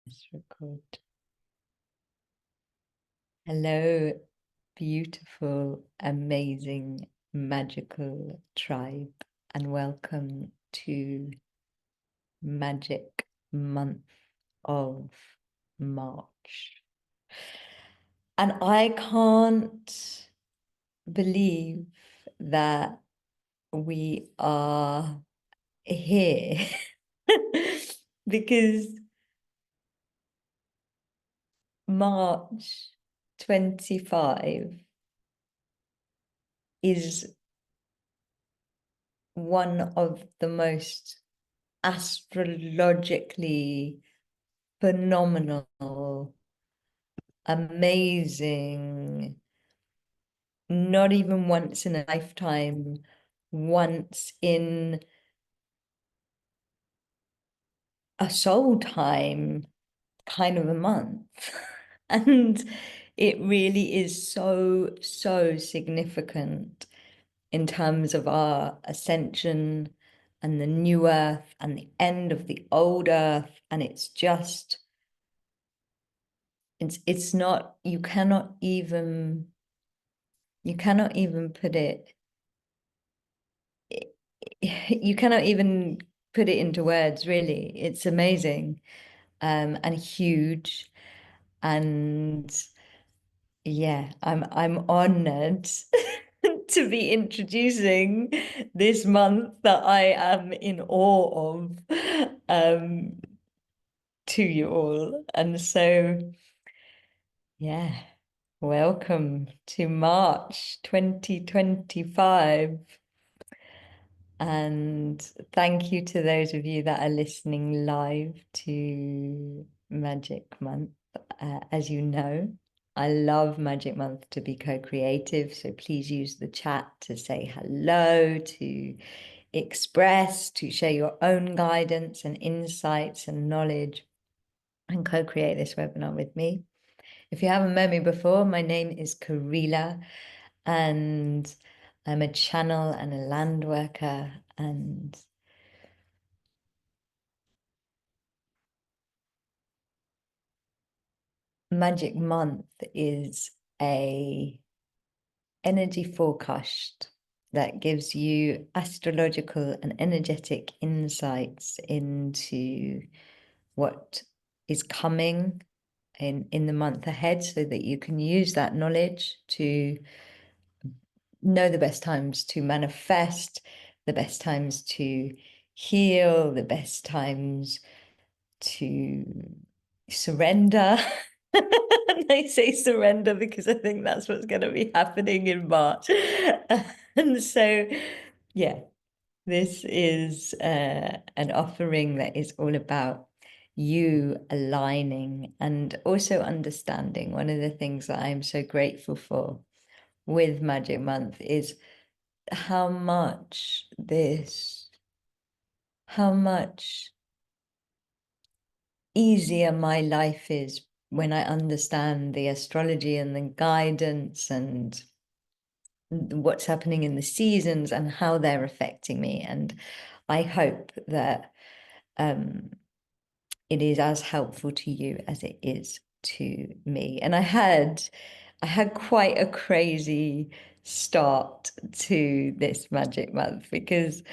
Let's record. Hello, beautiful, amazing, magical tribe, and welcome to Magic Month of March. And I can't believe that we are here because March 25 is one of the most astrologically phenomenal, amazing, not even once in a lifetime, once in a soul time kind of a month. And it really is so, so significant in terms of our ascension and the new earth and the end of the old earth. And it's just, it's not, you cannot even put it, you cannot even put it into words, really. It's amazing and huge. And yeah, I'm honored to be introducing this month that I am in awe of to you all. And so, yeah, welcome to March 2025. And thank you to those of you that are listening live to Magic Month. As you know, I love Magic Month to be co-creative, so please use the chat to say hello, to express, to share your own guidance and insights and knowledge, and co-create this webinar with me. If you haven't met me before, my name is Karila, and I'm a channel and a land worker, and Magic Month is a energy forecast that gives you astrological and energetic insights into what is coming in the month ahead, so that you can use that knowledge to know the best times to manifest, the best times to heal, the best times to surrender. And I say surrender because I think that's what's going to be happening in March. And so, yeah, this is an offering that is all about you aligning and also understanding. One of the things that I'm so grateful for with Magic Month is how much easier my life is when I understand the astrology and the guidance and what's happening in the seasons and how they're affecting me. And I hope that it is as helpful to you as it is to me. And I had quite a crazy start to this Magic Month because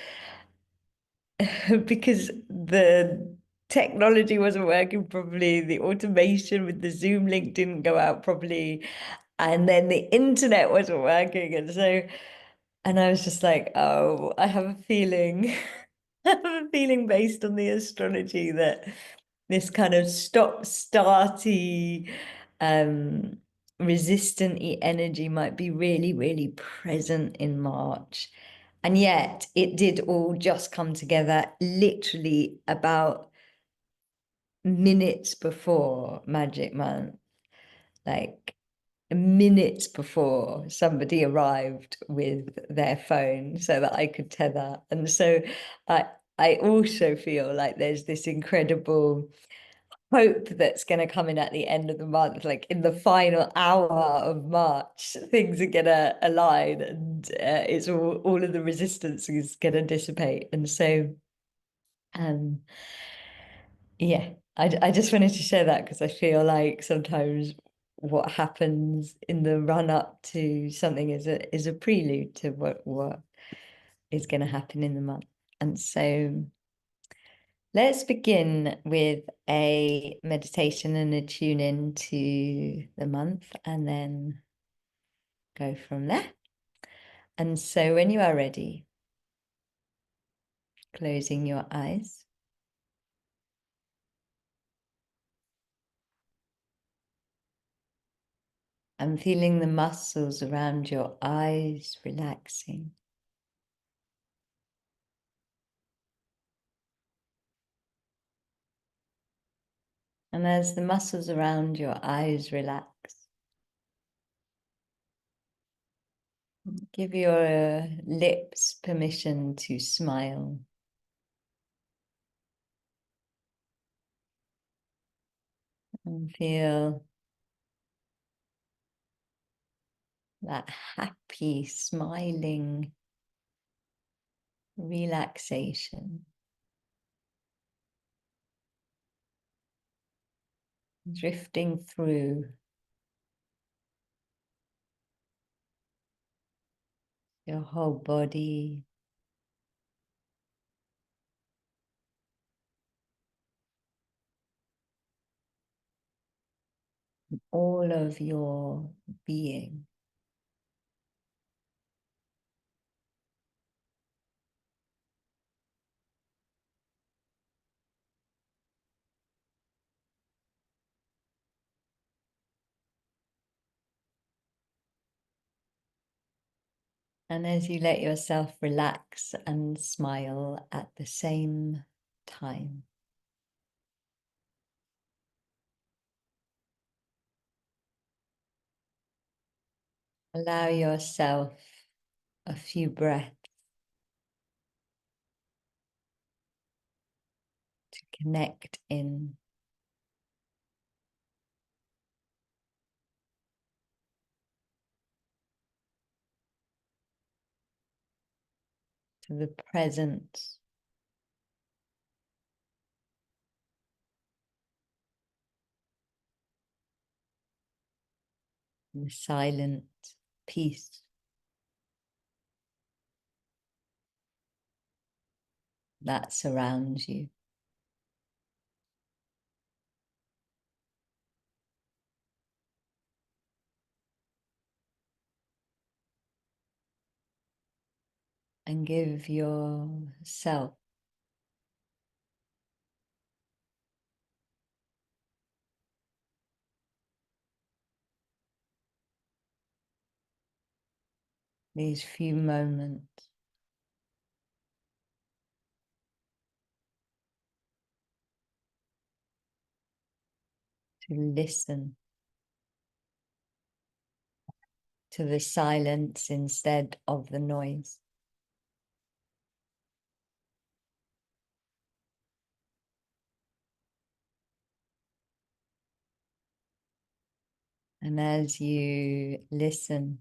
the technology wasn't working properly, the automation with the Zoom link didn't go out properly, and then the internet wasn't working. And I was just like, oh, I have a feeling, I have a feeling based on the astrology that this kind of stop-starty, resistant-y energy might be really, really present in March. And yet it did all just come together literally about minutes before Magic Month, like minutes before somebody arrived with their phone so that I could tether. And so I also feel like there's this incredible hope that's going to come in at the end of the month, like in the final hour of March, things are going to align, and it's all of the resistance is going to dissipate. And so, yeah, I just wanted to share that because I feel like sometimes what happens in the run up to something is a prelude to what is going to happen in the month. And so let's begin with a meditation and a tune in to the month and then go from there. And so when you are ready, closing your eyes. And feeling the muscles around your eyes relaxing. And as the muscles around your eyes relax, give your lips permission to smile. And feel that happy, smiling relaxation drifting through your whole body, all of your being. And as you let yourself relax and smile at the same time, allow yourself a few breaths to connect in to the present, the silent peace that surrounds you. And give yourself these few moments to listen to the silence instead of the noise. And as you listen,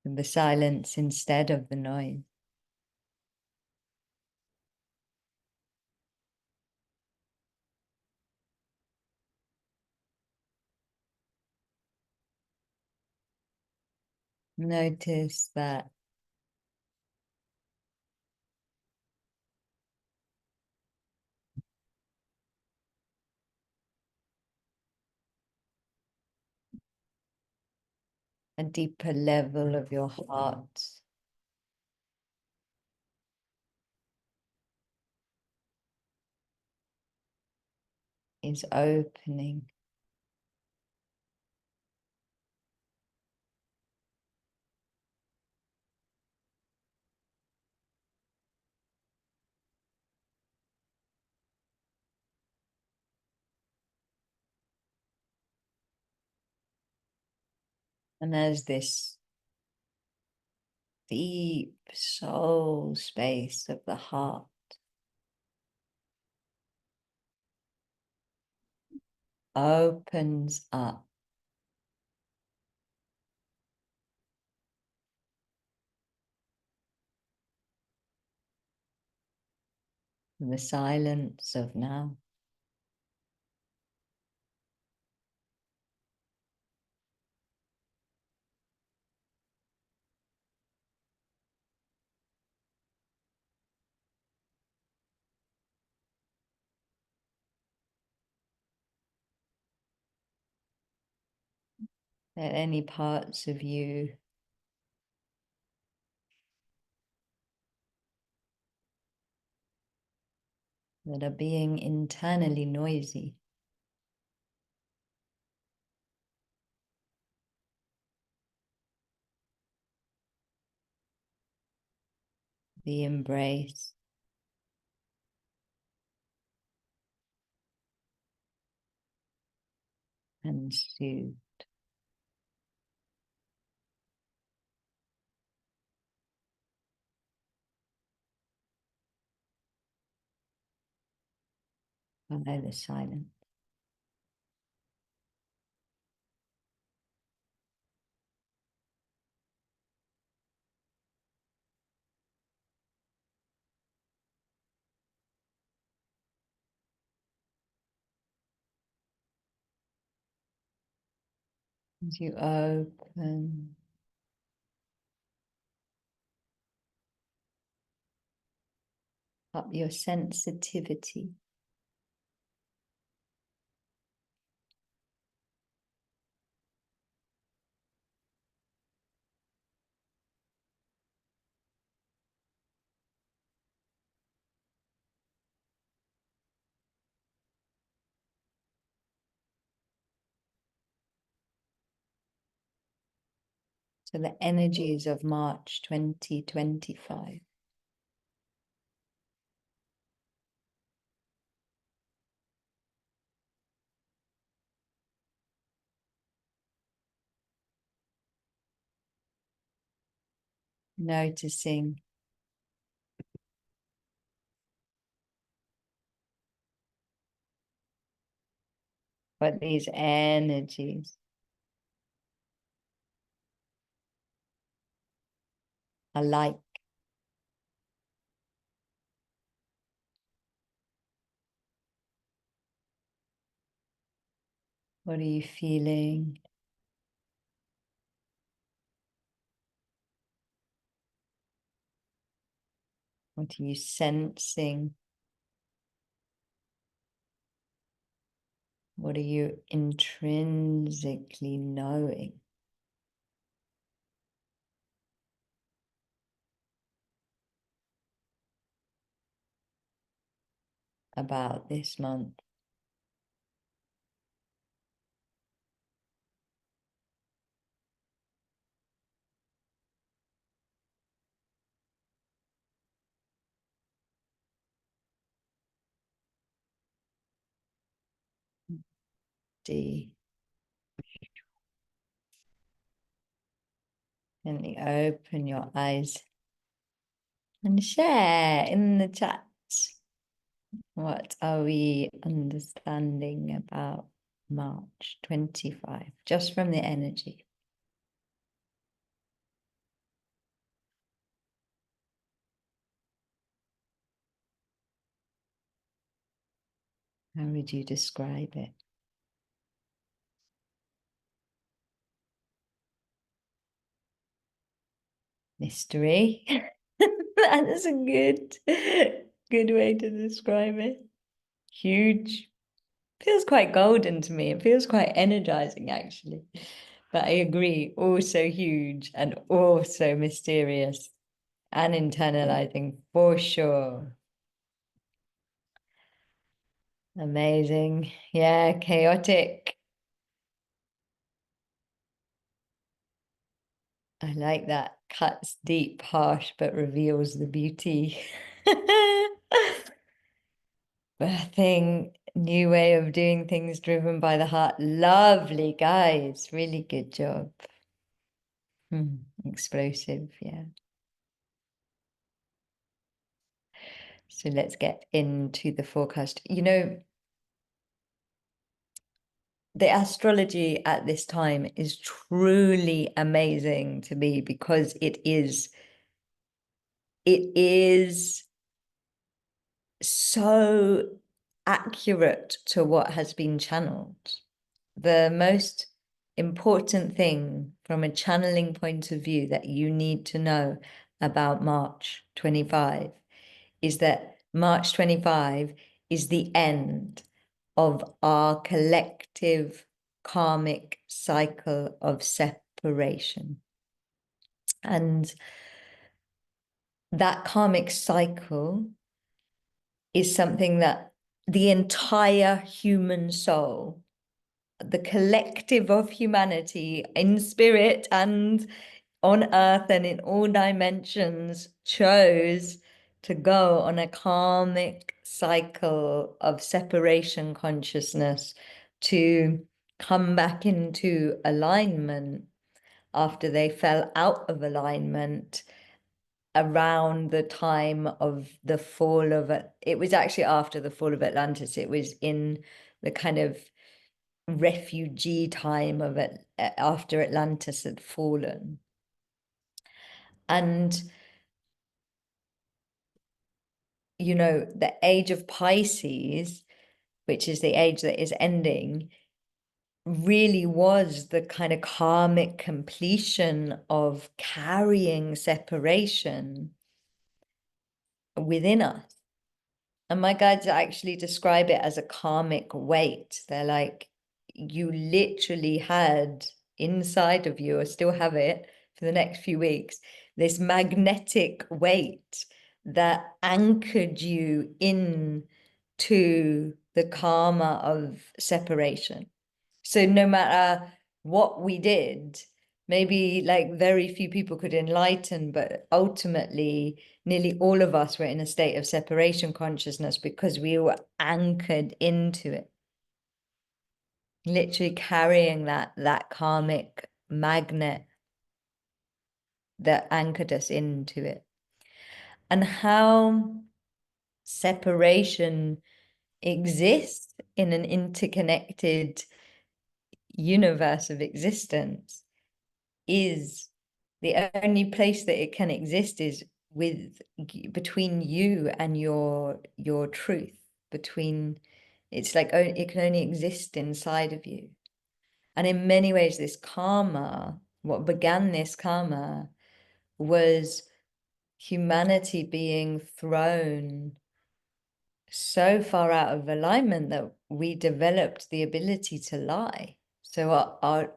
to the silence instead of the noise, notice that a deeper level of your heart is opening. And as this deep soul space of the heart opens up, the silence of now. At any parts of you that are being internally noisy, be embraced and soothed. By the silence. As you open up your sensitivity, to the energies of March 2025. Noticing what these energies are like. What are you feeling? What are you sensing? What are you intrinsically knowing about this month? D. Gently open your eyes and share in the chat. What are we understanding about March 25, just from the energy? How would you describe it? Mystery. That is a good way to describe it. Huge. Feels quite golden to me. It feels quite energizing, actually. But I agree, also huge and also mysterious and internalizing for sure. Amazing. Yeah, chaotic. I like that. Cuts deep, harsh, but reveals the beauty. Birthing, new way of doing things driven by the heart. Lovely, guys. Really good job. Explosive, yeah. So let's get into the forecast. You know, the astrology at this time is truly amazing to me because it is so accurate to what has been channeled. The most important thing from a channeling point of view that you need to know about March 25 is that March 25 is the end of our collective karmic cycle of separation. And that karmic cycle is something that the entire human soul, the collective of humanity in spirit and on earth and in all dimensions, chose to go on a karmic cycle of separation consciousness to come back into alignment after they fell out of alignment around the time of the fall of it was actually after the fall of Atlantis. It was in the kind of refugee time of it after Atlantis had fallen. And you know, the age of Pisces, which is the age that is ending, really was the kind of karmic completion of carrying separation within us. And my guides actually describe it as a karmic weight. They're like, you literally had inside of you, or still have it for the next few weeks, this magnetic weight that anchored you in to the karma of separation. So no matter what we did, maybe like very few people could enlighten, but ultimately nearly all of us were in a state of separation consciousness because we were anchored into it, literally carrying that karmic magnet that anchored us into it. And how separation exists in an interconnected universe of existence is the only place that it can exist is with between you and your truth, between it's like it can only exist inside of you. And in many ways this karma, what began this karma, was humanity being thrown so far out of alignment that we developed the ability to lie. So our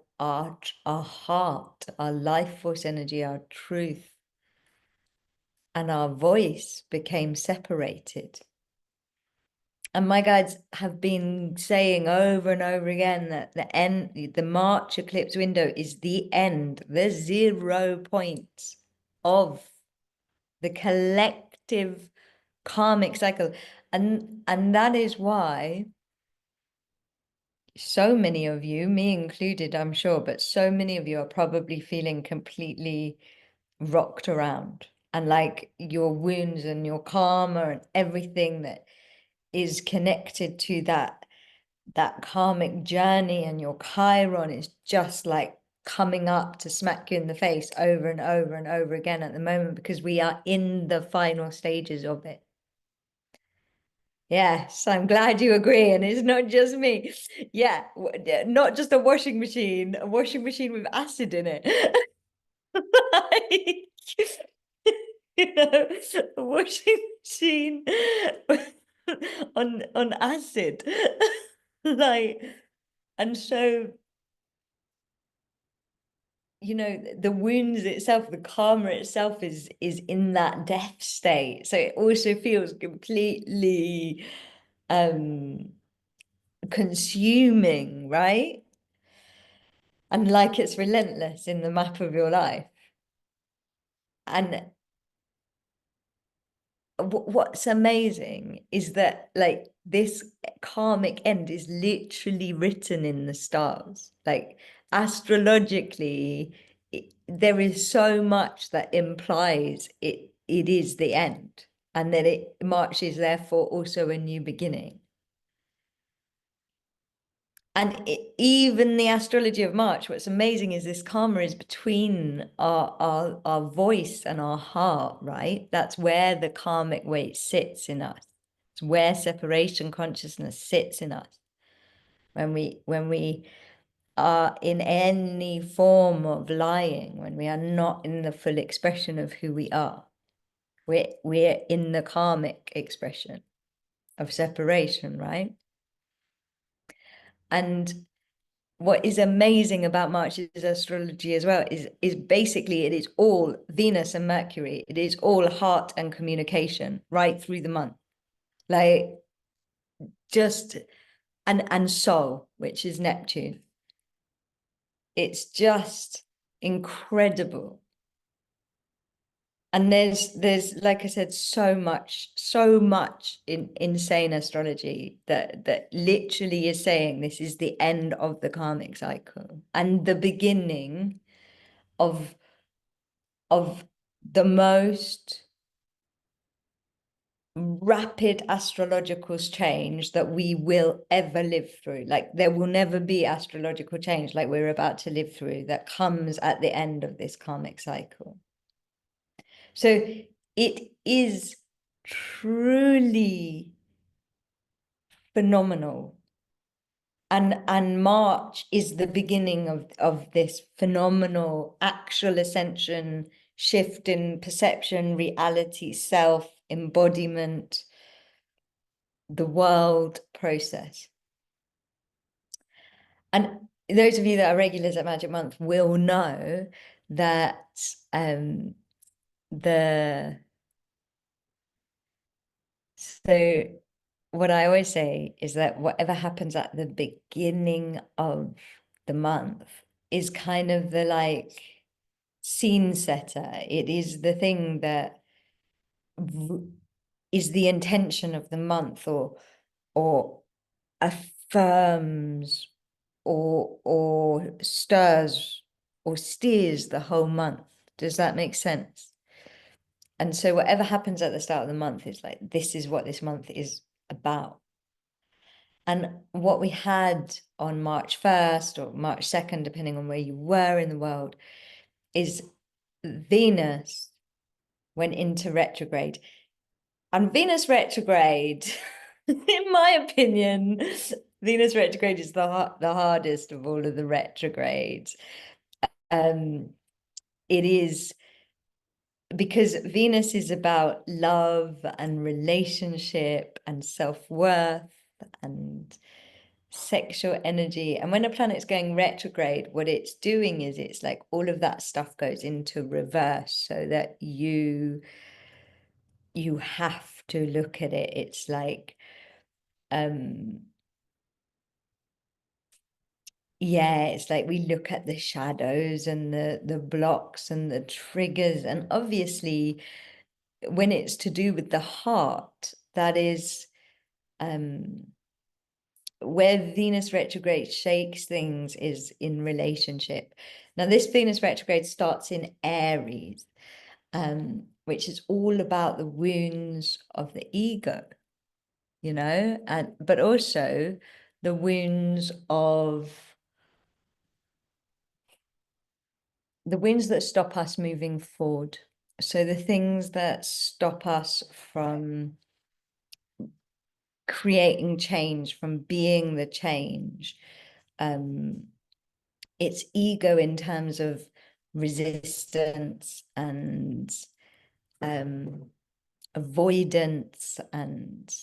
heart, our life force energy, our truth, and our voice became separated. And my guides have been saying over and over again that the March eclipse window is the end, the 0 point of the collective karmic cycle. And that is why so many of you, me included, I'm sure, but so many of you are probably feeling completely rocked around, and like your wounds and your karma and everything that is connected to that karmic journey and your Chiron is just like coming up to smack you in the face over and over and over again at the moment, because we are in the final stages of it. Yes, I'm glad you agree, and it's not just me. Yeah, not just a washing machine with acid in it. Like, you know, a washing machine on acid. Like, and so, you know, the wounds itself, the karma itself is in that death state. So it also feels completely consuming, right? And like it's relentless in the map of your life. And what's amazing is that like this karmic end is literally written in the stars. Like astrologically, there is so much that implies it is the end, and that March is therefore also a new beginning. And even the astrology of March, what's amazing is this karma is between our voice and our heart, right? That's where the karmic weight sits in us. It's where separation consciousness sits in us. When we are in any form of lying, when we are not in the full expression of who we are, we're in the karmic expression of separation, right? And what is amazing about March's astrology as well is basically it is all Venus and Mercury. It is all heart and communication right through the month. Like just and soul, which is Neptune. It's just incredible. And there's like I said, so much in insane astrology that literally is saying this is the end of the karmic cycle and the beginning of the most rapid astrological change that we will ever live through. Like there will never be astrological change like we're about to live through that comes at the end of this karmic cycle. So it is truly phenomenal. And March is the beginning of this phenomenal actual ascension, shift in perception, reality, self, embodiment, the world process. And those of you that are regulars at Magic Month will know that so what I always say is that whatever happens at the beginning of the month is kind of the like scene setter. It is the thing that is the intention of the month or affirms or stirs or steers the whole month. Does that make sense? And so whatever happens at the start of the month is like, this is what this month is about. And what we had on March 1st or March 2nd, depending on where you were in the world, is Venus went into retrograde. And Venus retrograde, in my opinion, Venus retrograde is the hardest of all of the retrogrades. It is because Venus is about love and relationship and self-worth and sexual energy. And when a planet's going retrograde, what it's doing is it's like all of that stuff goes into reverse so that you have to look at it. It's like yeah, it's like we look at the shadows and the blocks and the triggers, and obviously when it's to do with the heart, that is where Venus retrograde shakes things is in relationship. Now this Venus retrograde starts in Aries, which is all about the wounds of the ego, you know, and but also the wounds that stop us moving forward. So the things that stop us from creating change, from being the change. It's ego in terms of resistance and avoidance and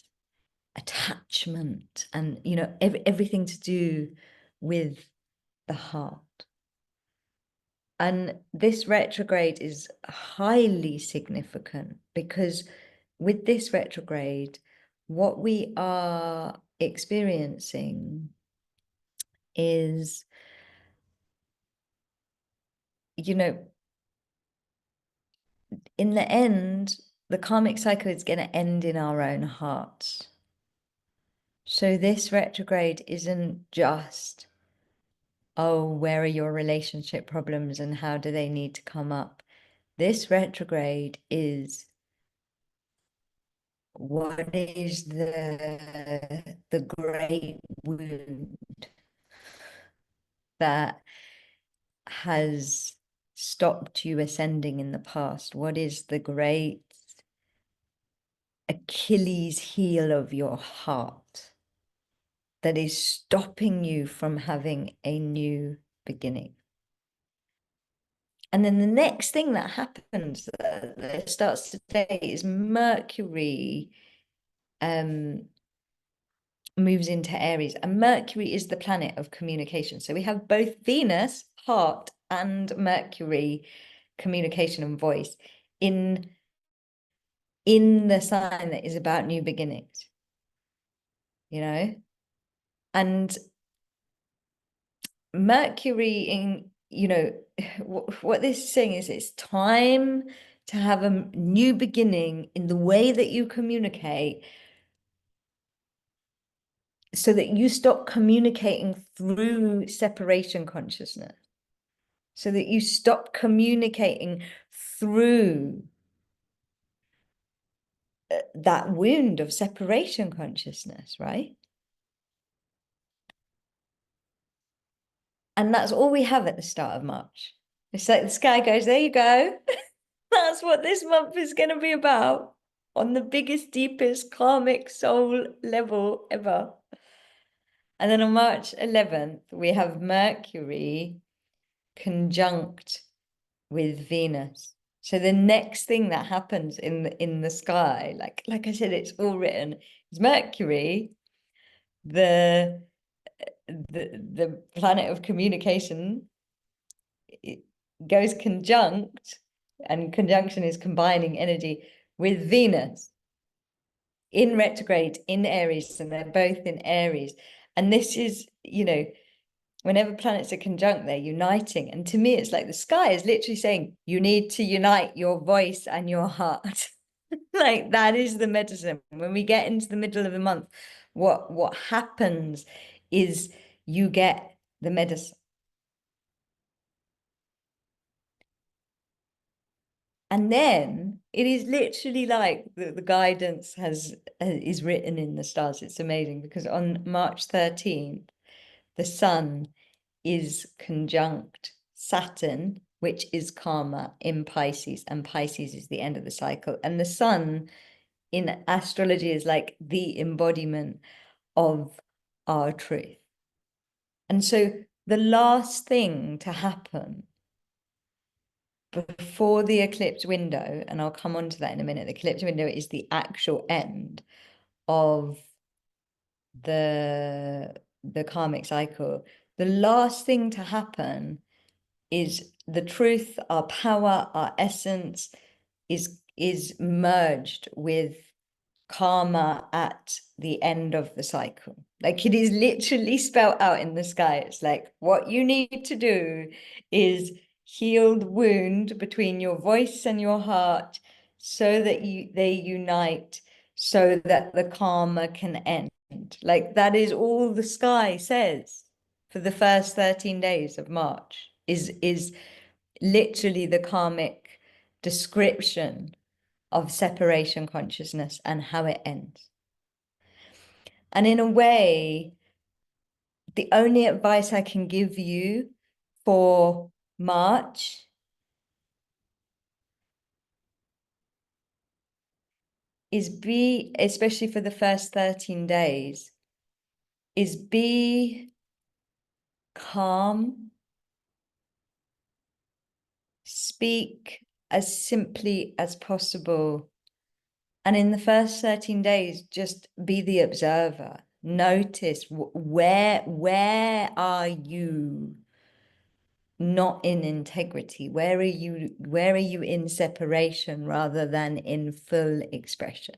attachment and, you know, everything to do with the heart. And this retrograde is highly significant because with this retrograde, what we are experiencing is, you know, in the end, the karmic cycle is going to end in our own hearts. So this retrograde isn't just, oh, where are your relationship problems and how do they need to come up? This retrograde is, what is the great wound that has stopped you ascending in the past? What is the great Achilles heel of your heart that is stopping you from having a new beginning. And then the next thing that happens that starts today is Mercury moves into Aries, and Mercury is the planet of communication. So we have both Venus, heart, and Mercury, communication and voice, in the sign that is about new beginnings, you know? And Mercury in, you know, what this is saying is it's time to have a new beginning in the way that you communicate, so that you stop communicating through separation consciousness, so that you stop communicating through that wound of separation consciousness, right? And that's all we have at the start of March. It's like the sky goes, there you go. That's what this month is going to be about, on the biggest, deepest karmic soul level ever. And then on March 11th, we have Mercury conjunct with Venus. So the next thing that happens in the sky, like I said, it's all written, is Mercury, the planet of communication, it goes conjunct, and conjunction is combining energy with Venus in retrograde in Aries, and they're both in Aries. And this is, you know, whenever planets are conjunct, they're uniting. And to me, it's like the sky is literally saying, you need to unite your voice and your heart. Like, that is the medicine. When we get into the middle of the month, what happens is you get the medicine. And then it is literally like the guidance is written in the stars. It's amazing, because on March 13th, the sun is conjunct Saturn, which is karma, in Pisces, and Pisces is the end of the cycle. And the sun in astrology is like the embodiment of our truth. And so the last thing to happen before the eclipse window, and I'll come on to that in a minute, the eclipse window is the actual end of the karmic cycle. The last thing to happen is the truth, our power, our essence is merged with karma at the end of the cycle. Like, it is literally spelled out in the sky. It's like, what you need to do is heal the wound between your voice and your heart, so that they unite, so that the karma can end. Like, that is all the sky says for the first 13 days of March, is literally the karmic description of separation consciousness and how it ends. And in a way, the only advice I can give you for March is especially for the first 13 days, is be calm, speak as simply as possible. And in the first 13 days, just be the observer. Notice where are you not in integrity? Where are you in separation rather than in full expression?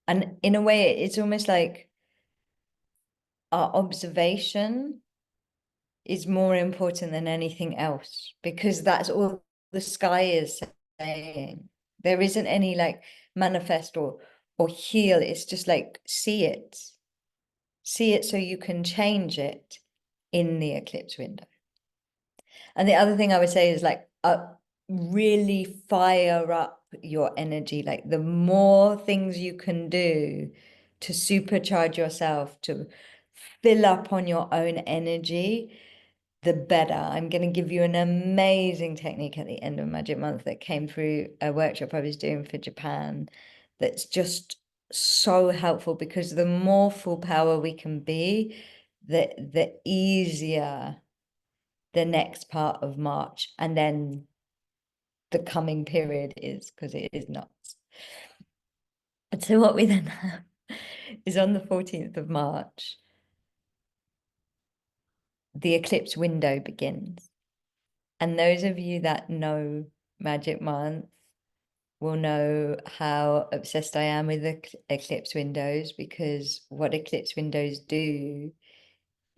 And in a way, it's almost like our observation is more important than anything else, because that's all the sky is saying. There isn't any like manifest or heal. It's just like, see it so you can change it in the eclipse window. And the other thing I would say is like, really fire up your energy. Like, the more things you can do to supercharge yourself, to fill up on your own energy, the better. I'm going to give you an amazing technique at the end of Magic Month that came through a workshop I was doing for Japan that's just so helpful, because the more full power we can be, the easier the next part of March and then the coming period is, because it is nuts. And so what we then have is on the 14th of March, the eclipse window begins. And those of you that know Magic Month will know how obsessed I am with eclipse windows, because what eclipse windows do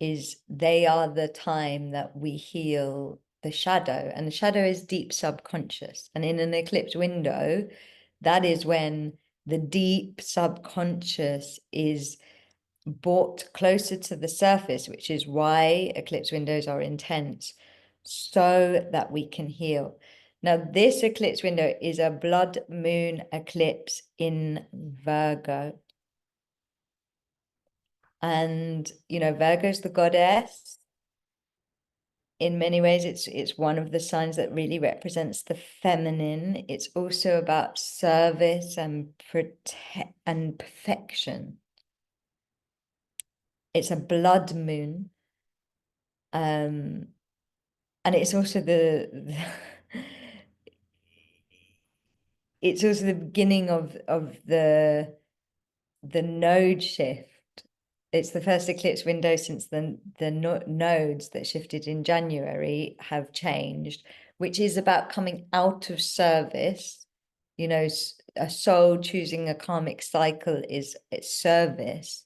is they are the time that we heal the shadow, and the shadow is deep subconscious. And in an eclipse window, that is when the deep subconscious is brought closer to the surface, which is why eclipse windows are intense, so that we can heal. Now, this eclipse window is a blood moon eclipse in Virgo. And, you know, Virgo's the goddess. In many ways, it's one of the signs that really represents the feminine. It's also about service and perfection. It's a blood moon. And it's also it's also the beginning of the node shift. It's the first eclipse window since the nodes that shifted in January have changed, which is about coming out of service. You know, a soul choosing a karmic cycle is its service,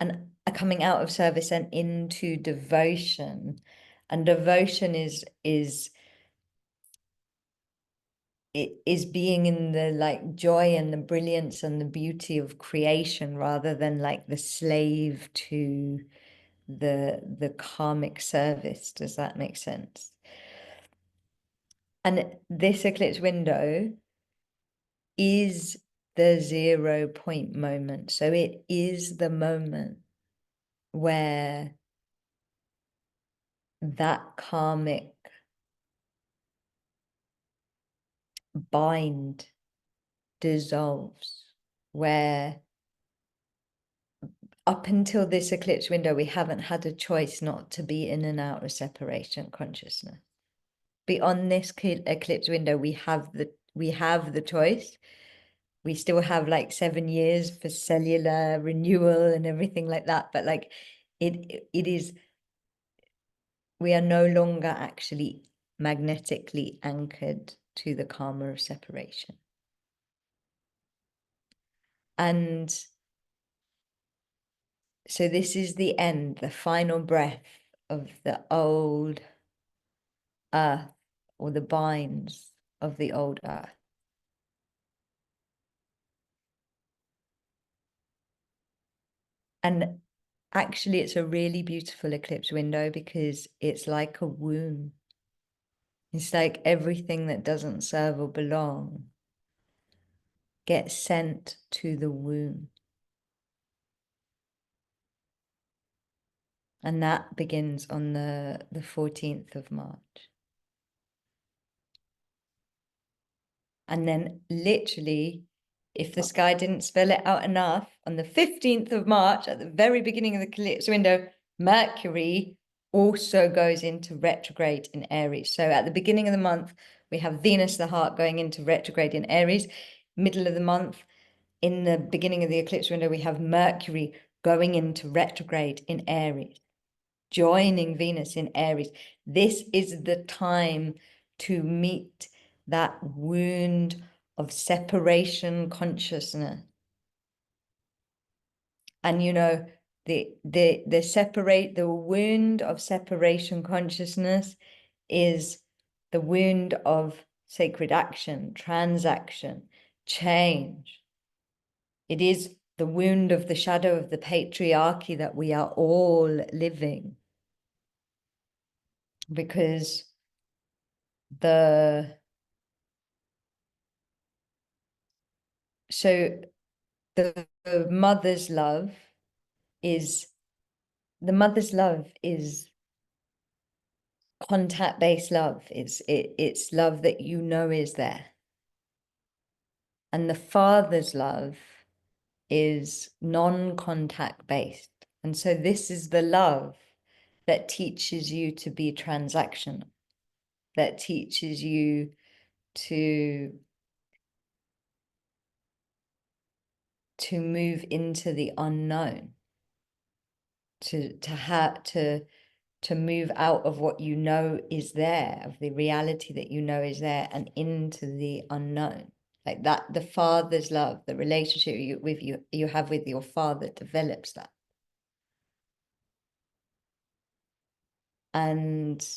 and a coming out of service and into devotion. And devotion is being in the like joy and the brilliance and the beauty of creation, rather than like the slave to the karmic service. Does that make sense? And this eclipse window is the 0 point moment. So it is the moment where that karmic bind dissolves, where up until this eclipse window, we haven't had a choice not to be in and out of separation consciousness. Beyond this eclipse window, we have the choice. We still have like 7 years for cellular renewal and everything like that, but like it is, we are no longer actually magnetically anchored to the karma of separation. And so this is the end, the final breath of the old earth, or the binds of the old earth. And actually, it's a really beautiful eclipse window, because it's like a womb. It's like everything that doesn't serve or belong gets sent to the womb. And that begins on the 14th of March. And then literally, if the sky didn't spell it out enough, on the 15th of March, at the very beginning of the eclipse window, Mercury also goes into retrograde in Aries. So at the beginning of the month, we have Venus, the heart, going into retrograde in Aries. Middle of the month, in the beginning of the eclipse window, we have Mercury going into retrograde in Aries, joining Venus in Aries. This is the time to meet that wound of separation consciousness. And you know, the wound of separation consciousness is the wound of sacred action, transaction, change. It is the wound of the shadow of the patriarchy that we are all living. Because the mother's love is contact-based love. It's love that you know is there. And the Father's love is non-contact based. And so this is the love that teaches you to be transactional, that teaches you to move into the unknown, to move out of what you know is there, of the reality that you know is there, and into the unknown. Like that, the Father's love, the relationship you have with your Father develops that. And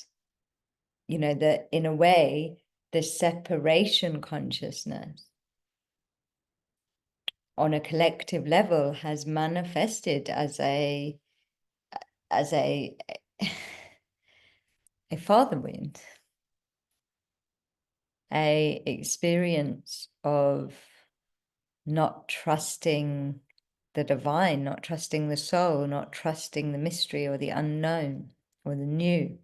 you know that in a way, the separation consciousness on a collective level has manifested as a as a a father wound, a experience of not trusting the divine, not trusting the soul, not trusting the mystery or the unknown or the new.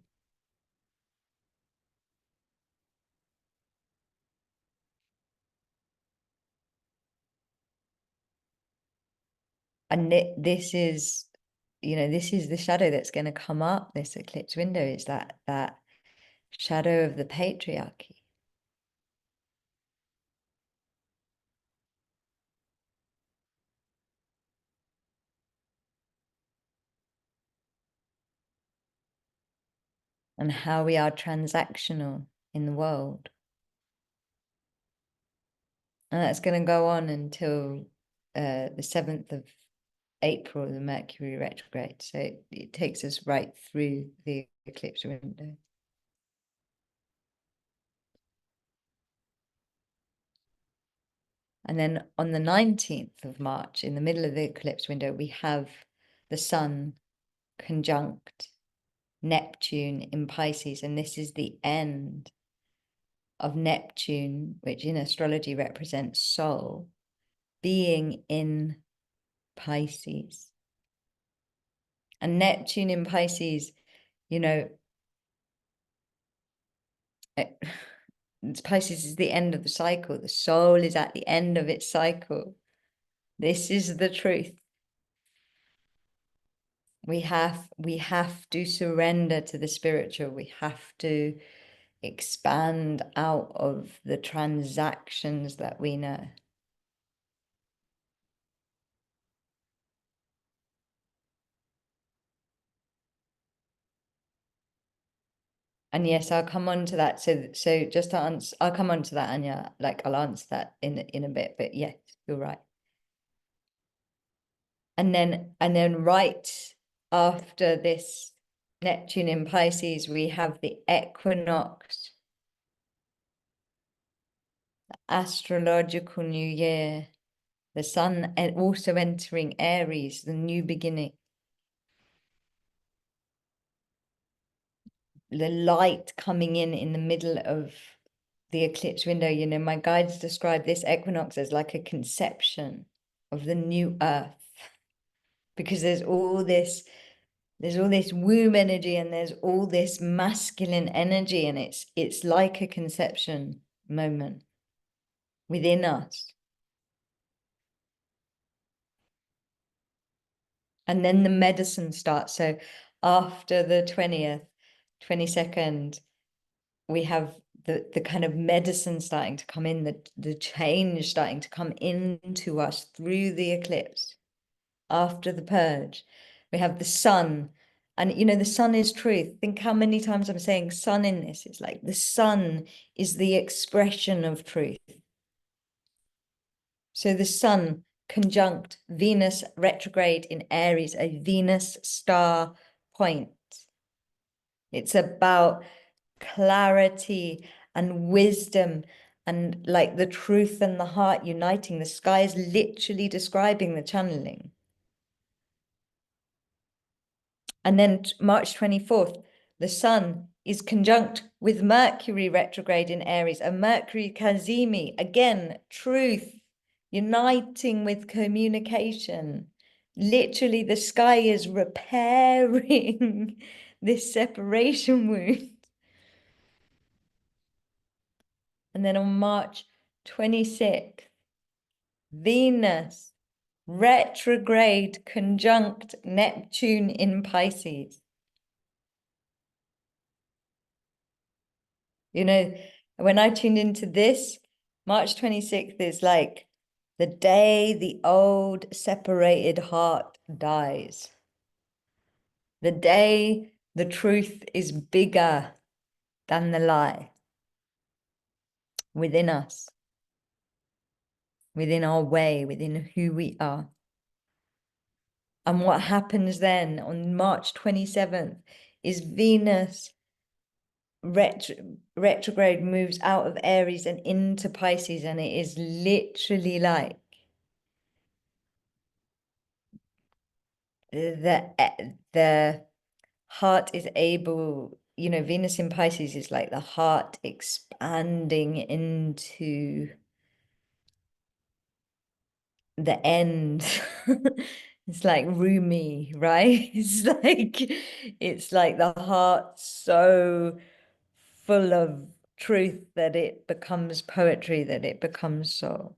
And this is, you know, this is the shadow that's going to come up this eclipse window, is that shadow of the patriarchy. And how we are transactional in the world. And that's going to go on until the 7th of April, the Mercury retrograde. So it takes us right through the eclipse window. And then on the 19th of March, in the middle of the eclipse window, we have the Sun conjunct Neptune in Pisces. And this is the end of Neptune, which in astrology represents soul, being in Pisces. And Neptune in Pisces, you know, Pisces is the end of the cycle. The soul is at the end of its cycle. This is the truth. We have to surrender to the spiritual. We have to expand out of the transactions that we know. And yes, I'll come on to that. So just to answer, I'll come on to that, Anya. Like I'll answer that in a bit. But yes, you're right. And then right after this Neptune in Pisces, we have the equinox, the astrological new year, the sun and also entering Aries, the new beginning. The light coming in the middle of the eclipse window. You know, my guides describe this equinox as like a conception of the new earth, because there's all this womb energy and there's all this masculine energy, and it's like a conception moment within us. And then the medicine starts. So after the 20th, 22nd, we have the kind of medicine starting to come in, the change starting to come into us through the eclipse. After the purge, we have the sun. And, you know, the sun is truth. Think how many times I'm saying sun in this. It's like the sun is the expression of truth. So the sun conjunct Venus retrograde in Aries, a Venus star point. It's about clarity and wisdom and like the truth and the heart uniting. The sky is literally describing the channeling. And then March 24th, the sun is conjunct with Mercury retrograde in Aries, a Mercury Kazimi, again, truth, uniting with communication. Literally, the sky is repairing this separation wound. And then on March 26th, Venus retrograde conjunct Neptune in Pisces. You know, when I tuned into this, March 26th is like the day the old separated heart dies. The day the truth is bigger than the lie within us, within our way, within who we are. And what happens then on March 27th is Venus retrograde moves out of Aries and into Pisces, and it is literally like the heart is able, you know, Venus in Pisces is like the heart expanding into the end. It's like Rumi, right? It's like the heart so full of truth that it becomes poetry, that it becomes soul.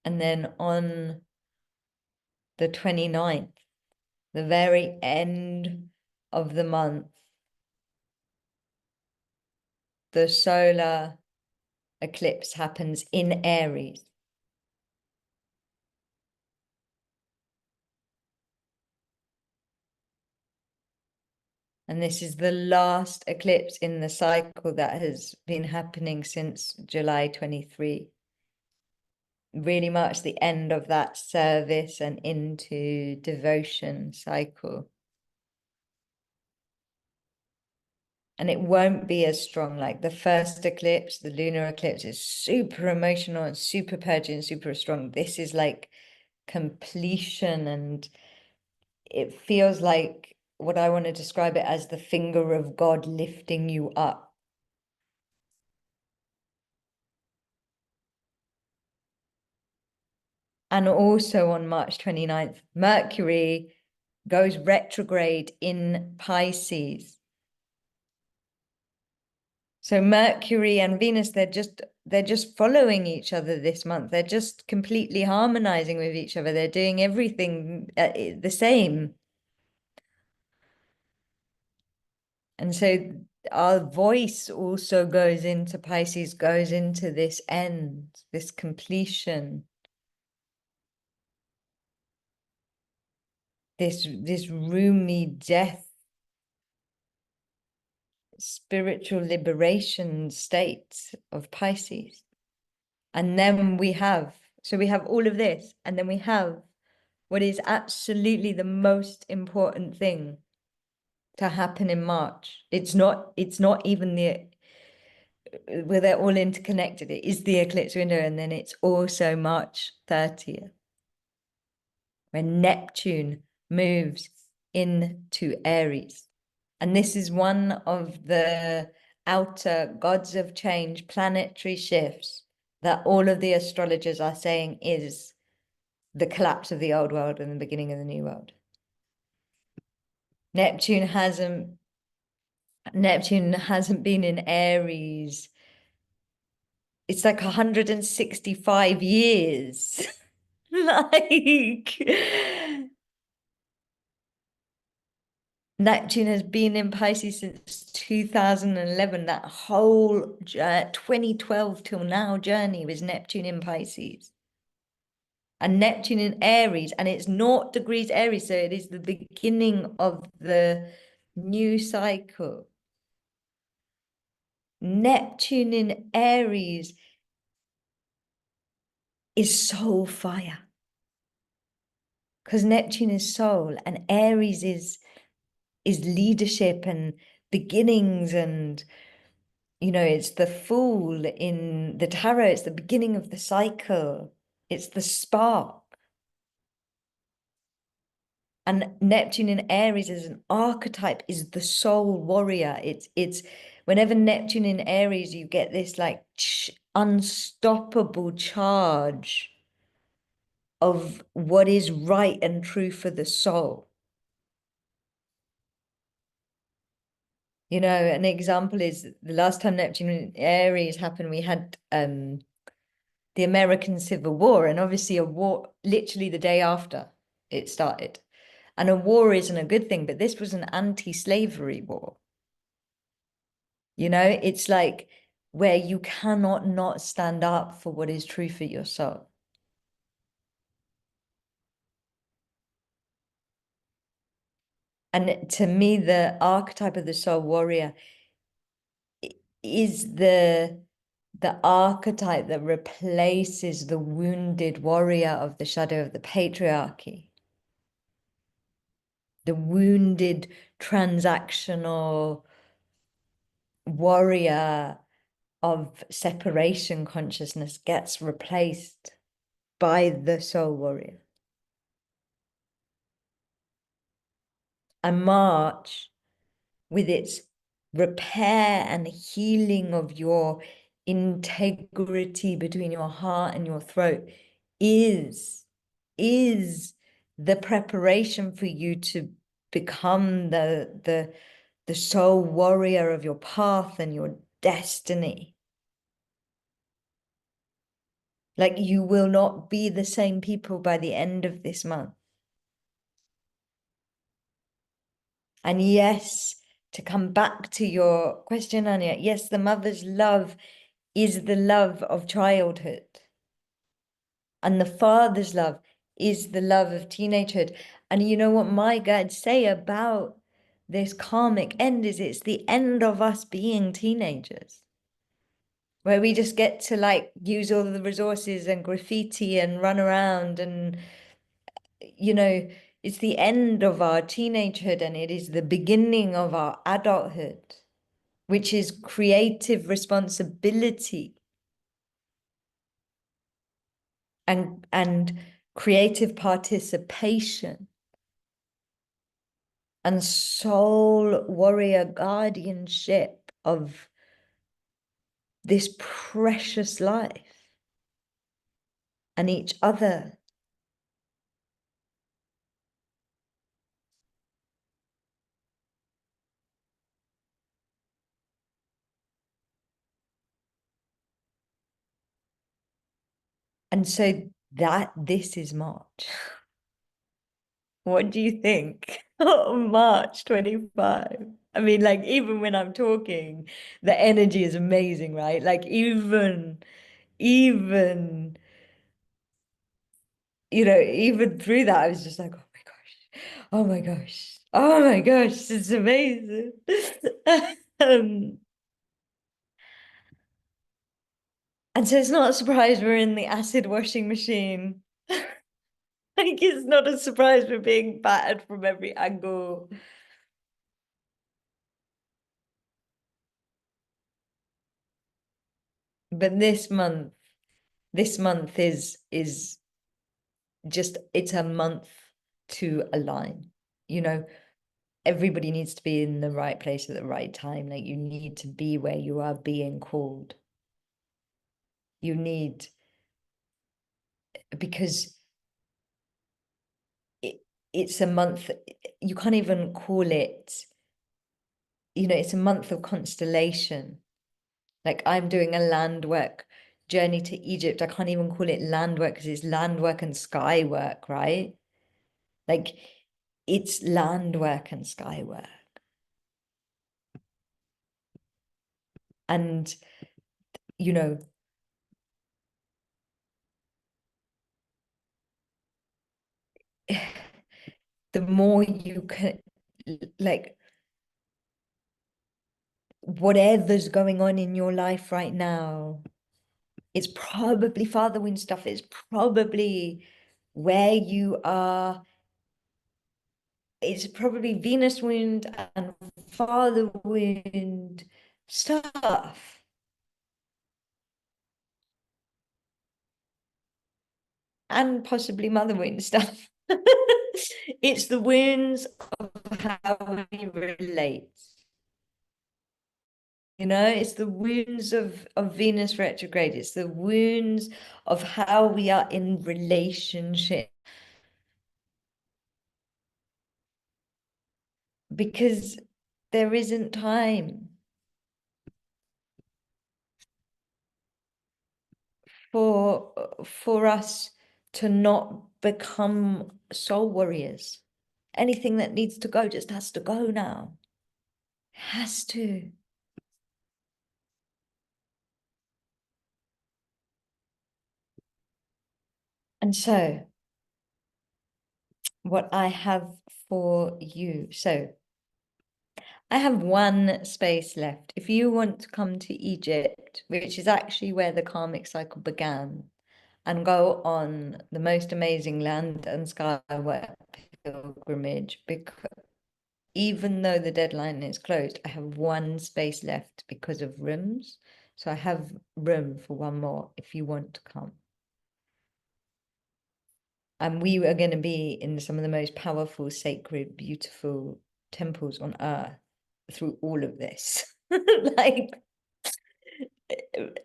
And then on the 29th, the very end of the month, the solar eclipse happens in Aries. And this is the last eclipse in the cycle that has been happening since July 23. Really much the end of that service and into devotion cycle. And it won't be as strong. Like the first eclipse, the lunar eclipse, is super emotional and super purging and super strong. This is like completion, and it feels like what I want to describe it as the finger of God lifting you up. And also on March 29th, Mercury goes retrograde in Pisces. So Mercury and Venus, they're just following each other this month. They're just completely harmonizing with each other. They're doing everything the same. And so our voice also goes into Pisces, goes into this end, this completion, this Rumi death, spiritual liberation state of Pisces. And then we have all of this, and then we have what is absolutely the most important thing to happen in March. It's not even where they're all interconnected. It is the eclipse window, and then it's also March 30th, when Neptune moves into Aries. And this is one of the outer gods of change, planetary shifts that all of the astrologers are saying is the collapse of the old world and the beginning of the new world. Neptune hasn't been in Aries. It's like 165 years. Like Neptune has been in Pisces since 2011. That whole 2012 till now journey was Neptune in Pisces. And Neptune in Aries, and it's 0 degrees Aries, so it is the beginning of the new cycle. Neptune in Aries is soul fire, because Neptune is soul and Aries is leadership and beginnings, and you know, it's the Fool in the tarot. It's the beginning of the cycle. It's the spark. And Neptune in Aries as an archetype is the soul warrior. It's whenever Neptune in Aries, you get this like unstoppable charge of what is right and true for the soul. You know, an example is the last time Neptune in Aries happened, we had the American Civil War, and obviously a war literally the day after it started. And a war isn't a good thing, but this was an anti-slavery war. It's like where you cannot not stand up for what is true for your soul. And to me, the archetype of the soul warrior is the archetype that replaces the wounded warrior of the shadow of the patriarchy, the wounded transactional warrior of separation consciousness gets replaced by the soul warrior. And March, with its repair and healing of your integrity between your heart and your throat, is the preparation for you to become the soul warrior of your path and your destiny. Like, you will not be the same people by the end of this month. And yes, to come back to your question, Anya, yes, the mother's love is the love of childhood. And the father's love is the love of teenagehood. And you know what my guides say about this karmic end is it's the end of us being teenagers, where we just get to like use all of the resources and graffiti and run around and, it's the end of our teenagehood and it is the beginning of our adulthood, which is creative responsibility and creative participation and soul warrior guardianship of this precious life and each other. And so this is March. What do you think? March 25. I mean, like, even when I'm talking, the energy is amazing, right? Like, even, even through that, I was just like, oh my gosh, oh my gosh, it's amazing. um, and so it's not a surprise we're in the acid washing machine. Like, it's not a surprise we're being battered from every angle. But this month is just, it's a month to align. Everybody needs to be in the right place at the right time. Like, you need to be where you are being called. You need, because it's a month, you can't even call it, it's a month of constellation. Like, I'm doing a land work journey to Egypt. I can't even call it land work because it's land work and sky work, right? Like, it's land work and sky work. And, the more you can, like, whatever's going on in your life right now, it's probably father wound stuff. It's probably where you are. It's probably Venus wound and father wound stuff. And possibly mother wound stuff. It's the wounds of how we relate. It's the wounds of Venus retrograde. It's the wounds of how we are in relationship. Because there isn't time for for us to not become soul warriors. Anything that needs to go just has to go now. Has to. And so, what I have for you. So, I have one space left. If you want to come to Egypt, which is actually where the karmic cycle began, and go on the most amazing land and sky work pilgrimage, because even though the deadline is closed, I have one space left because of rooms. So I have room for one more if you want to come. And we are going to be in some of the most powerful, sacred, beautiful temples on earth through all of this. Like,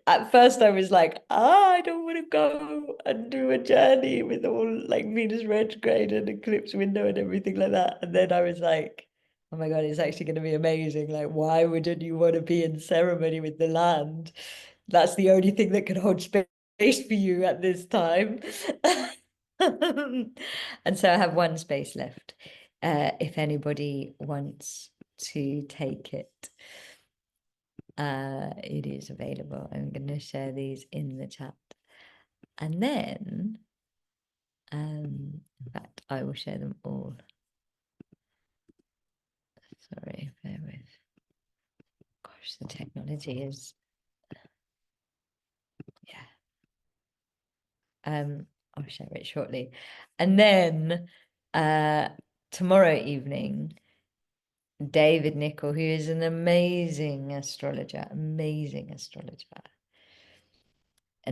at first I was like, I don't want to go and do a journey with all like Venus retrograde and eclipse window and everything like that. And then I was like, oh my God, it's actually going to be amazing. Like, why wouldn't you want to be in ceremony with the land? That's the only thing that can hold space for you at this time. And so I have one space left, if anybody wants to take it. It is available. I'm going to share these in the chat. And then, in fact, I will share them all. Sorry, bear with. Gosh, the technology is, yeah. I'll share it shortly. And then, tomorrow evening, David Nicol, who is an amazing astrologer, and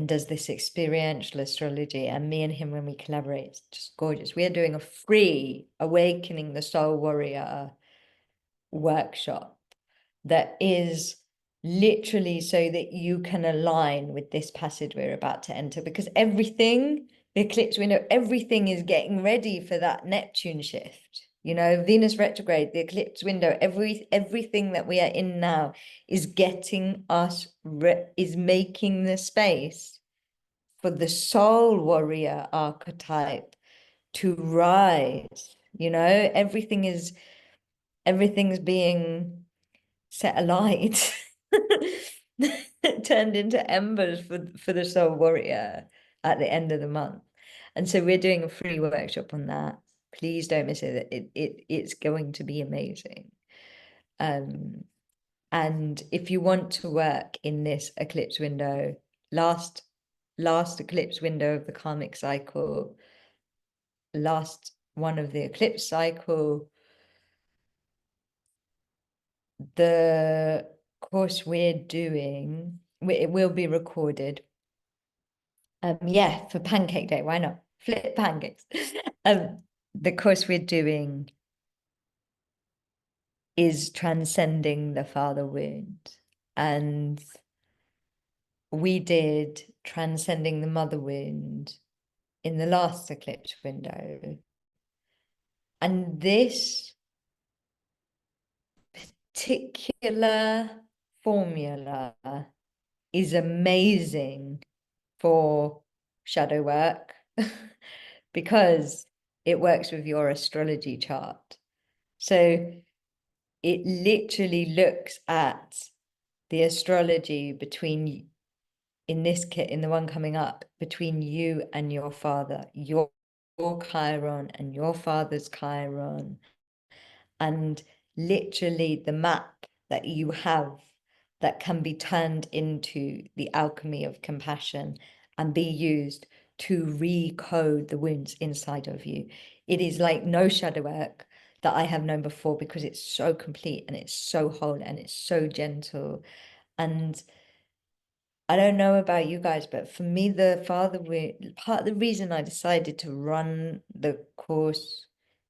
does this experiential astrology. And me and him, when we collaborate, it's just gorgeous. We are doing a free Awakening the Soul Warrior workshop that is literally so that you can align with this passage we're about to enter, because everything, the eclipse window, everything is getting ready for that Neptune shift. You know, Venus retrograde, the eclipse window, everything that we are in now is getting us, is making the space for the soul warrior archetype to rise. You know, everything's being set alight, turned into embers for the soul warrior at the end of the month. And so we're doing a free workshop on that. Please don't miss it. It's going to be amazing. And if you want to work in this eclipse window, last eclipse window of the karmic cycle, last one of the eclipse cycle, the course we're doing, it will be recorded. Yeah, for Pancake Day, why not? Flip pancakes. The course we're doing is transcending the father wound. And we did transcending the mother wound in the last eclipse window. And this particular formula is amazing for shadow work because it works with your astrology chart. So it literally looks at the astrology between, in the one coming up, between you and your father, your Chiron and your father's Chiron, and literally the map that you have that can be turned into the alchemy of compassion and be used to recode the wounds inside of you. It is like no shadow work that I have known before, because it's so complete and it's so whole and it's so gentle. And I don't know about you guys, but for me, the father wound, part of the reason I decided to run the course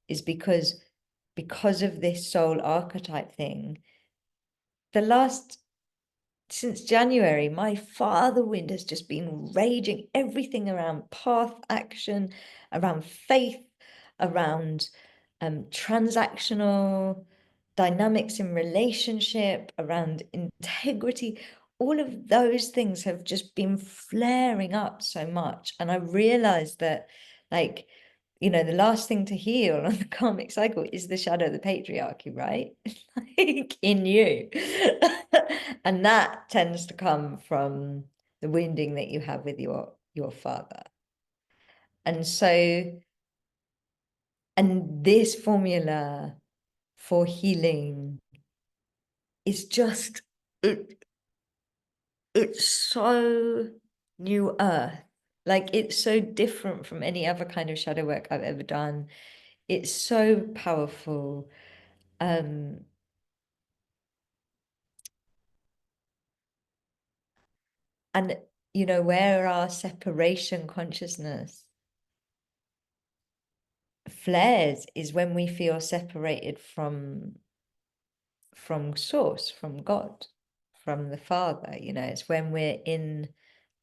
is because of this soul archetype thing. Since January, my father wind has just been raging. Everything around path action, around faith, around transactional dynamics in relationship, around integrity, all of those things have just been flaring up so much. And I realized that, like, you know, the last thing to heal on the karmic cycle is the shadow of the patriarchy, right? Like in you. And that tends to come from the wounding that you have with your father. And so, and this formula for healing is just, it's so new earth. Like, it's so different from any other kind of shadow work I've ever done. It's so powerful. And you know, where our separation consciousness flares is when we feel separated from source, from God, from the Father. You know, it's when we're in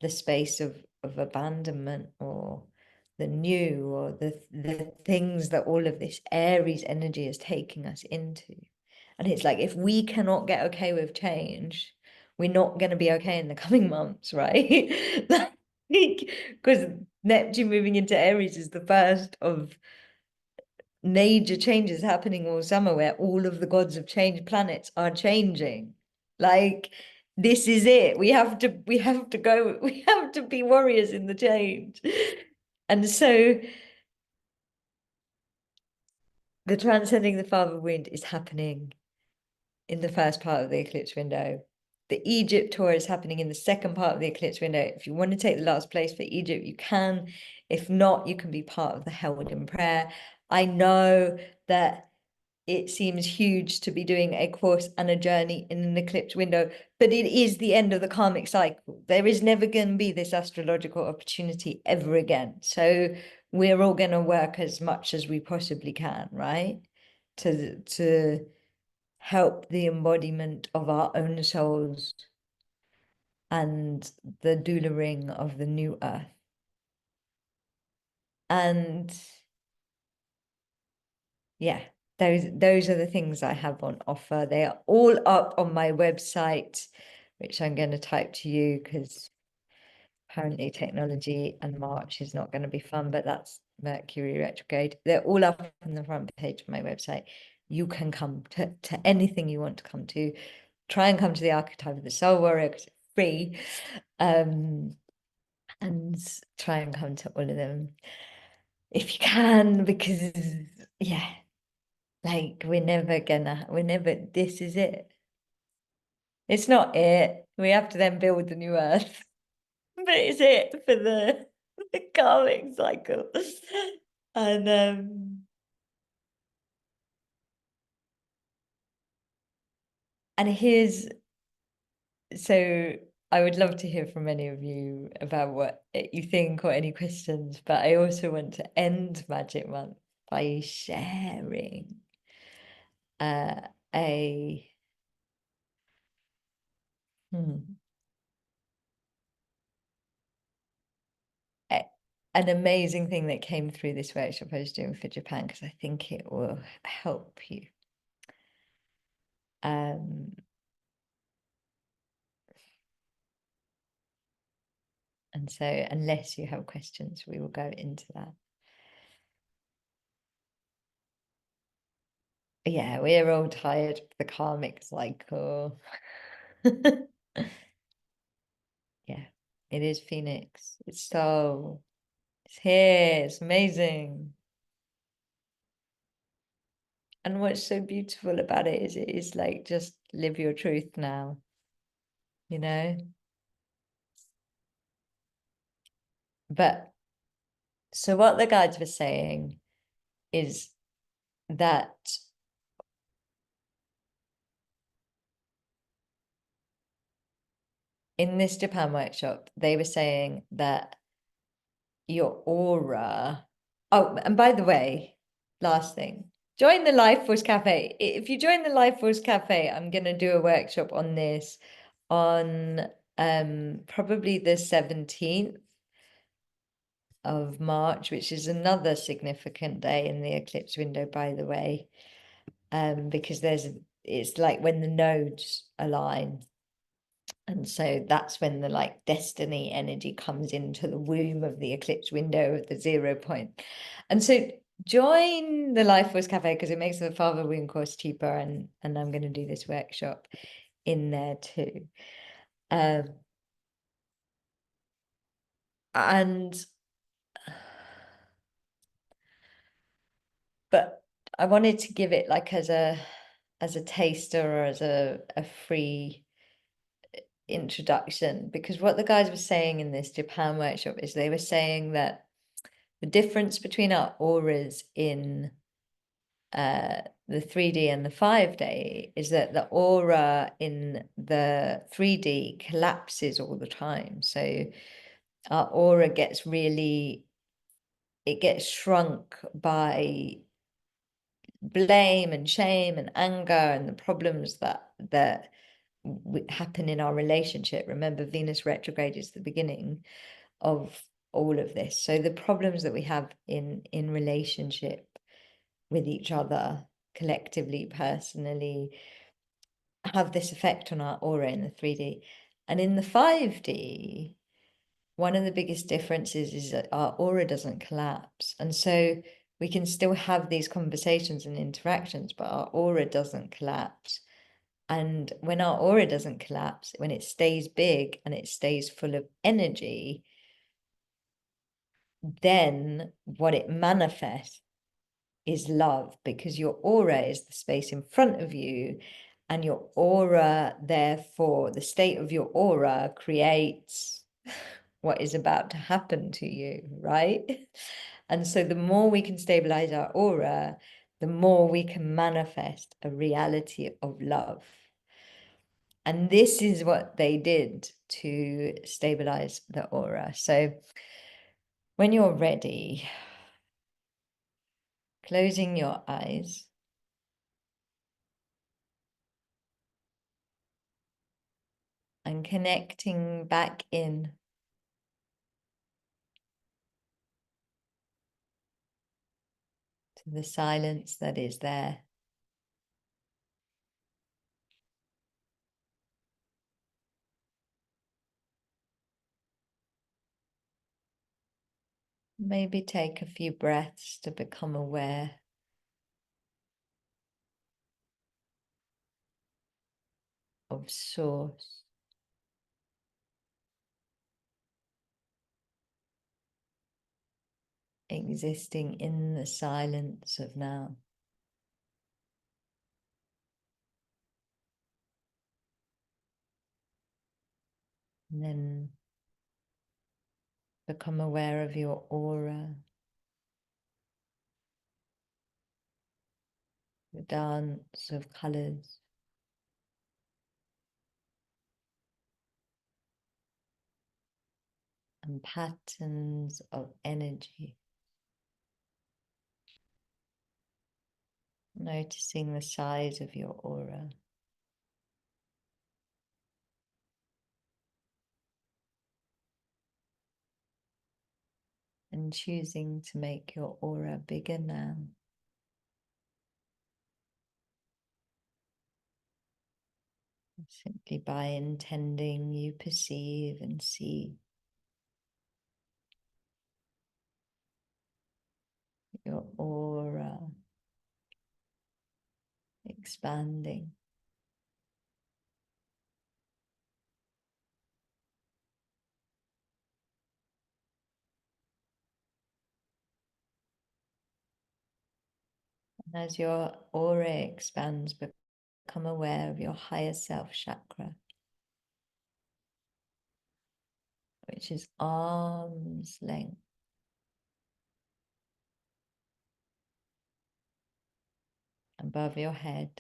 the space of abandonment, or the new, or the things that all of this Aries energy is taking us into. And it's like, if we cannot get okay with change, we're not going to be okay in the coming months, right? Like, because Neptune moving into Aries is the first of major changes happening all summer, where all of the gods of change planets are changing. Like, this is it. We have to go, we have to be warriors in the change. And so the transcending the father wound is happening in the first part of the eclipse window. The Egypt tour is happening in the second part of the eclipse window. If you want to take the last place for Egypt, you can. If not, you can be part of the Held in Prayer. I know that it seems huge to be doing a course and a journey in an eclipse window, but it is the end of the karmic cycle. There is never going to be this astrological opportunity ever again. So we're all going to work as much as we possibly can, right? To help the embodiment of our own souls and the doula ring of the new earth. And yeah, those are the things I have on offer. They are all up on my website, which I'm going to type to you, because apparently technology and March is not going to be fun, but that's Mercury retrograde. They're all up on the front page of my website. You can come to anything you want to come to. Try and come to the Archetype of the Soul Warrior, because it's free. And try and come to all of them if you can, because yeah, like, this is it. It's not it. We have to then build the new earth. But it's it for the karmic cycle. And here's, so I would love to hear from any of you about what you think, or any questions, but I also want to end Magic Month by sharing a an amazing thing that came through this workshop I was doing for Japan, because I think it will help you. And so, unless you have questions, we will go into that. Yeah, we're all tired of the karmic cycle. Yeah, it is Phoenix. It's here. It's amazing. And what's so beautiful about it is like, just live your truth now, you know? But so what the guides were saying is that in this Japan workshop, they were saying that your aura. Oh, and by the way, last thing, join the Life Force Cafe. If you join the Life Force Cafe, I'm going to do a workshop on this on probably the 17th of March, which is another significant day in the eclipse window, by the way, because it's like when the nodes align. And so that's when the like destiny energy comes into the womb of the eclipse window of the 0 point. And so join the Life Force Cafe because it makes the Father Wound course cheaper, and I'm going to do this workshop in there too. And but I wanted to give it like as a taster or as a free introduction, because what the guys were saying in this Japan workshop is they were saying that the difference between our auras in the 3D and the 5D is that the aura in the 3D collapses all the time. So our aura gets really, it gets shrunk by blame and shame and anger and the problems that happen in our relationship. Remember, Venus retrograde is the beginning of all of this. So the problems that we have in relationship with each other, collectively, personally, have this effect on our aura in the 3D. And in the 5D, one of the biggest differences is that our aura doesn't collapse. And so we can still have these conversations and interactions, but our aura doesn't collapse. And when our aura doesn't collapse, when it stays big and it stays full of energy, then what it manifests is love, because your aura is the space in front of you, and your aura, therefore, the state of your aura creates what is about to happen to you, right? And so the more we can stabilize our aura, the more we can manifest a reality of love. And this is what they did to stabilize the aura. So when you're ready, closing your eyes, and connecting back in to the silence that is there. Maybe take a few breaths to become aware of Source, existing in the silence of now. And then become aware of your aura, the dance of colors, and patterns of energy. Noticing the size of your aura. And choosing to make your aura bigger now. Simply by intending, you perceive and see your aura expanding. And as your aura expands, become aware of your higher self chakra, which is arm's length above your head.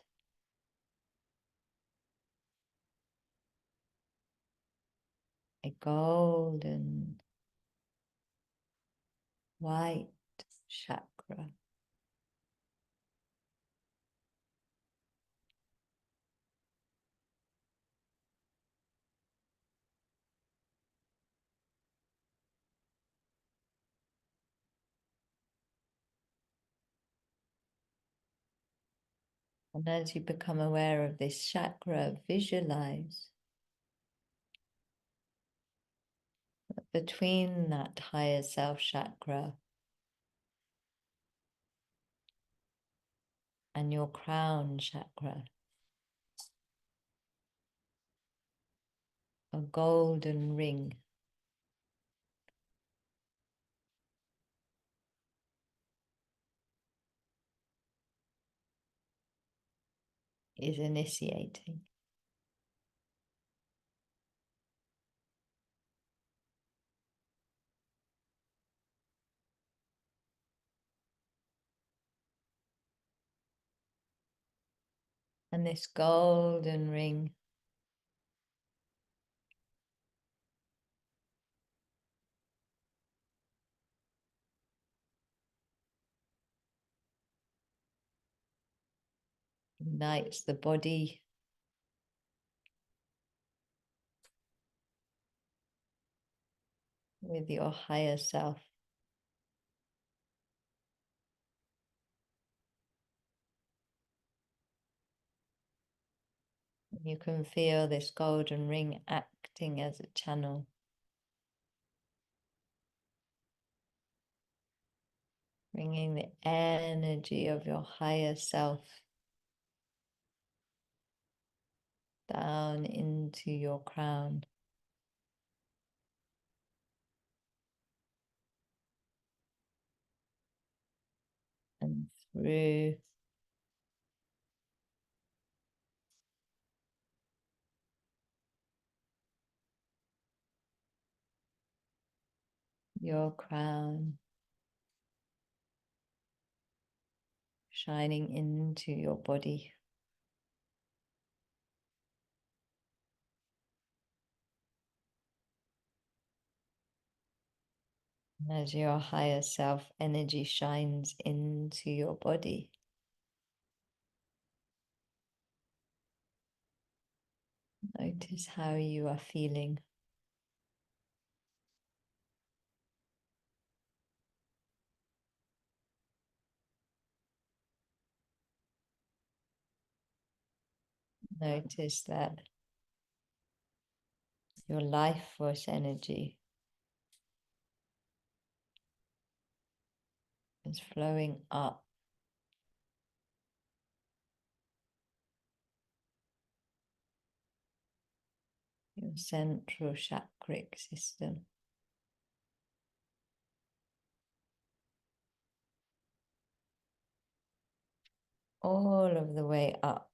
A golden white chakra. And as you become aware of this chakra, visualize between that higher self chakra and your crown chakra, a golden ring is initiating. And this golden ring unites the body with your higher self. You can feel this golden ring acting as a channel, bringing the energy of your higher self down into your crown. And through your crown, shining into your body. As your higher self energy shines into your body, notice how you are feeling. Notice that your life force energy is flowing up your central chakric system, all of the way up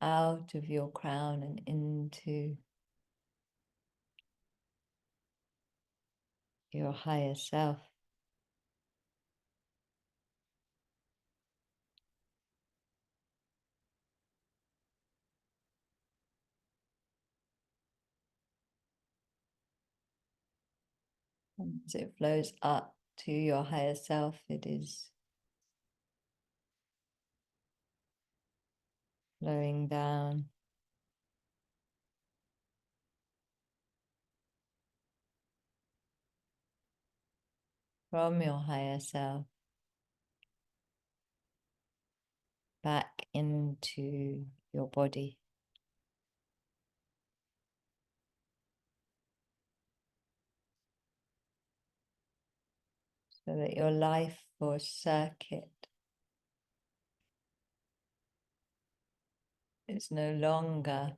out of your crown and into your higher self. And as it flows up to your higher self, it is flowing down from your higher self back into your body. So that your life force circuit is no longer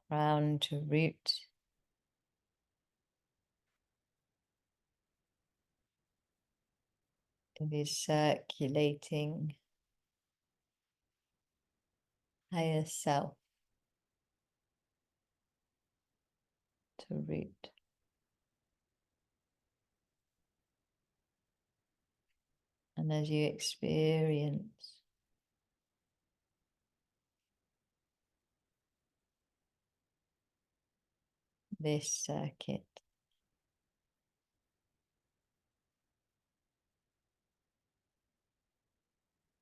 crown to root. It is circulating higher self to root. And as you experience this circuit,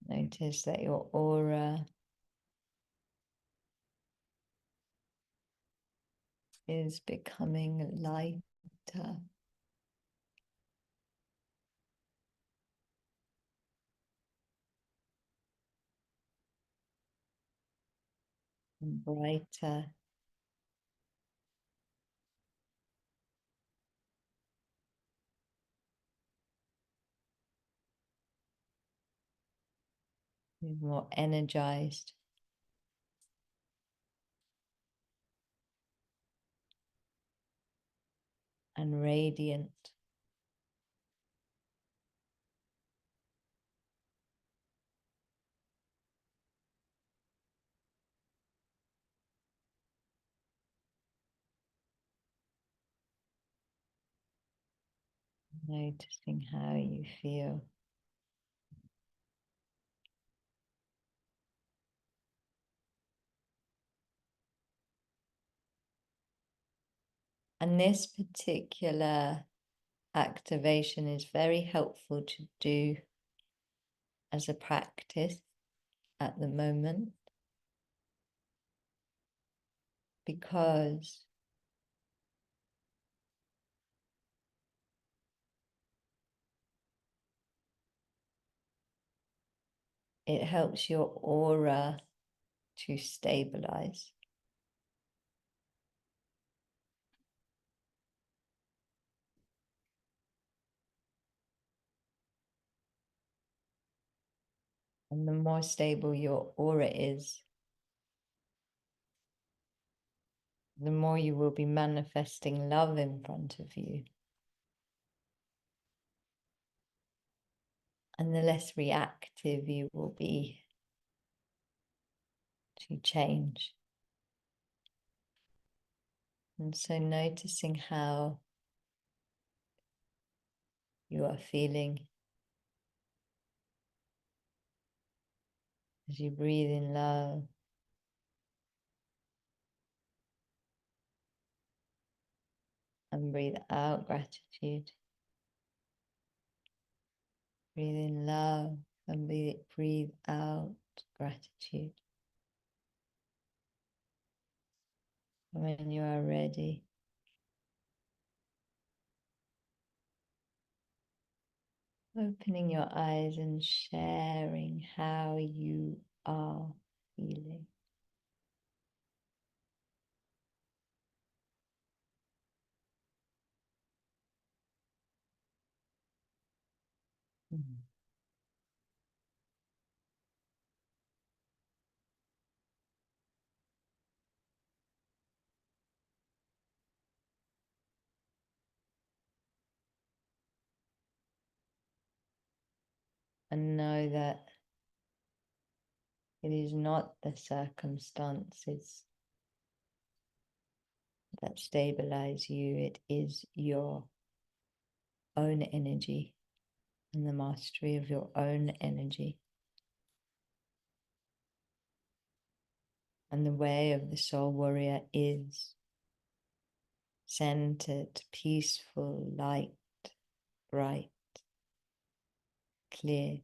notice that your aura is becoming lighter. and brighter. More energized. And radiant. Noticing how you feel. And this particular activation is very helpful to do as a practice at the moment, because it helps your aura to stabilize. And the more stable your aura is, the more you will be manifesting love in front of you. And the less reactive you will be to change. And so noticing how you are feeling as you breathe in love. And breathe out gratitude. Breathe in love and breathe out gratitude. When you are ready, opening your eyes and sharing how you are feeling. And know that it is not the circumstances that stabilize you, it is your own energy and the mastery of your own energy. And the way of the soul warrior is centered, peaceful, light, bright, clear,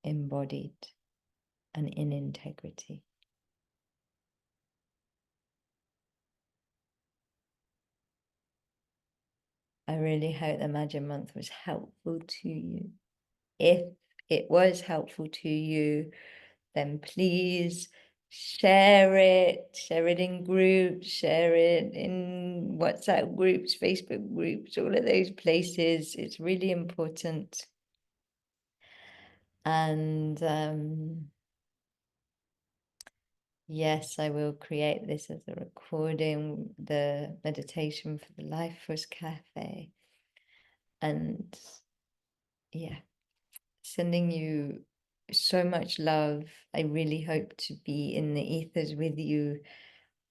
embodied, and in integrity. I really hope the Magic Month was helpful to you. If it was helpful to you, then please share it in groups, share it in WhatsApp groups, Facebook groups, all of those places. It's really important. And yes, I will create this as a recording, the meditation for the Life Force Cafe. And yeah, sending you so much love. I really hope to be in the ethers with you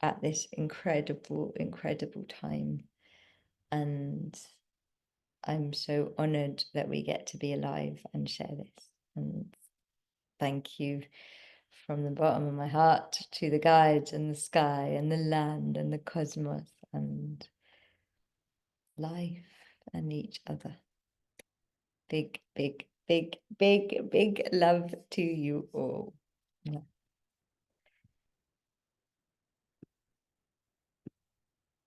at this incredible, incredible time. And I'm so honored that we get to be alive and share this. And thank you from the bottom of my heart to the guides and the sky and the land and the cosmos and life and each other. Big, big, big, big, big love to you all.